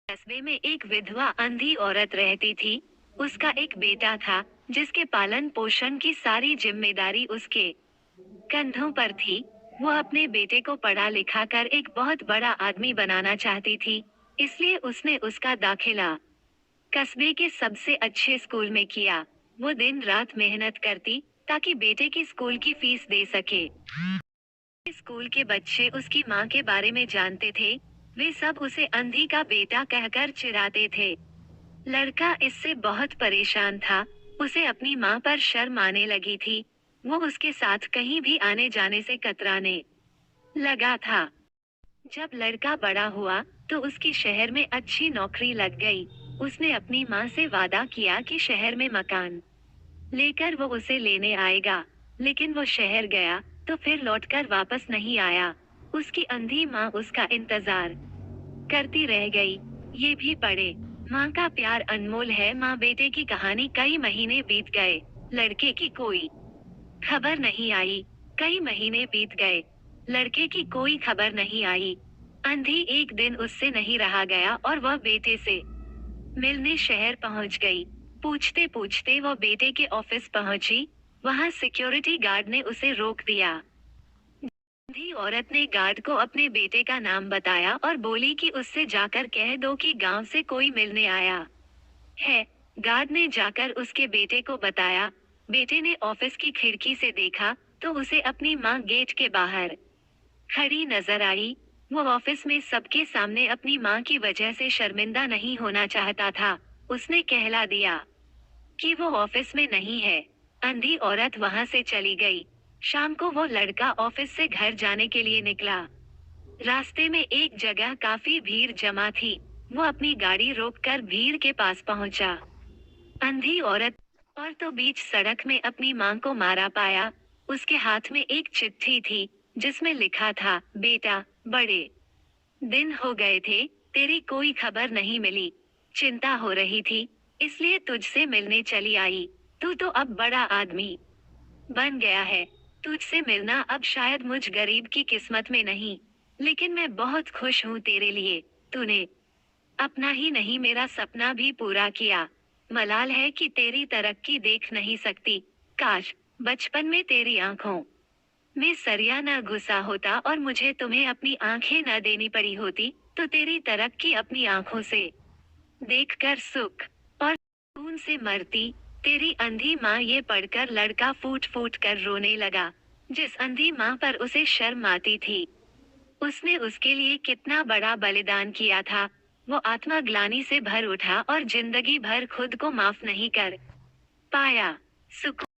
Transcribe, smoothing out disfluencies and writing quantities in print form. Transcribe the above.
कस्बे में एक विधवा अंधी औरत रहती थी। उसका एक बेटा था, जिसके पालन पोषण की सारी जिम्मेदारी उसके कंधों पर थी। वो अपने बेटे को पढ़ा लिखा कर एक बहुत बड़ा आदमी बनाना चाहती थी। इसलिए उसने उसका दाखिला कस्बे के सबसे अच्छे स्कूल में किया। वो दिन रात मेहनत करती ताकि बेटे की स्कूल की फीस दे सके। स्कूल के बच्चे उसकी माँ के बारे में जानते थे। वे सब उसे अंधी का बेटा कहकर चिढ़ाते थे। लड़का इससे बहुत परेशान था। उसे अपनी माँ पर शर्म आने लगी थी। वो उसके साथ कहीं भी आने जाने से कतराने लगा था। जब लड़का बड़ा हुआ, तो उसकी शहर में अच्छी नौकरी लग गई। उसने अपनी माँ से वादा किया कि शहर में मकान लेकर वो उसे लेने आएगा। लेकिन वो शहर गया, तो फिर लौटकर वापस नहीं आया। उसकी अंधी माँ उसका इंतजार करती रह गई। ये भी पढ़े। माँ का प्यार अनमोल है। माँ बेटे की कहानी। कई महीने बीत गए। लड़के की कोई खबर नहीं आई। कई महीने बीत गए। लड़के की कोई खबर नहीं आई। अंधी एक दिन उससे नहीं रहा गया और वह बेटे से मिलने शहर पहुंच गई। पूछते पूछते वो बेटे के ऑफिस पहुंची। वहां सिक्योरिटी गार्ड ने उसे रोक दिया। अंधी औरत ने गार्ड को अपने बेटे का नाम बताया और बोली कि उससे जाकर कह दो कि गांव से कोई मिलने आया है। गार्ड ने जाकर उसके बेटे को बताया। बेटे ने ऑफिस की खिड़की से देखा, तो उसे अपनी माँ गेट के बाहर खड़ी नजर आई। वो ऑफिस में सबके सामने अपनी माँ की वजह से शर्मिंदा नहीं होना चाहता था। उसने कहला दिया कि वो ऑफिस में नहीं है। अंधी औरत वहां से चली गई। शाम को वो लड़का ऑफिस से घर जाने के लिए निकला। रास्ते में एक जगह काफी भीड़ जमा थी। वो अपनी गाड़ी रोककर भीड़ के पास पहुंचा। अंधी औरत और तो बीच सड़क में अपनी मां को मारा पाया। उसके हाथ में एक चिट्ठी थी, जिसमें लिखा था, बेटा, बड़े दिन हो गए थे, तेरी कोई खबर नहीं मिली। चिंता हो रही थी, इसलिए तुझसे मिलने चली आई। तू तो अब बड़ा आदमी बन गया है। तुझसे मिलना अब शायद मुझ गरीब की किस्मत में नहीं, लेकिन मैं बहुत खुश हूँ तेरे लिए। तूने अपना ही नहीं मेरा सपना भी पूरा किया। मलाल है कि तेरी तरक्की देख नहीं सकती। काश बचपन में तेरी आंखों में सरिया न घुसा होता और मुझे तुम्हें अपनी आंखें न देनी पड़ी होती, तो तेरी तरक्की अपनी आंखों से देखकर सुख और सुकून से मरती। तेरी अंधी माँ। ये पढ़कर लड़का फूट फूट कर रोने लगा। जिस अंधी माँ पर उसे शर्म आती थी, उसने उसके लिए कितना बड़ा बलिदान किया था। वो आत्मग्लानि से भर उठा और जिंदगी भर खुद को माफ नहीं कर पाया। सुकून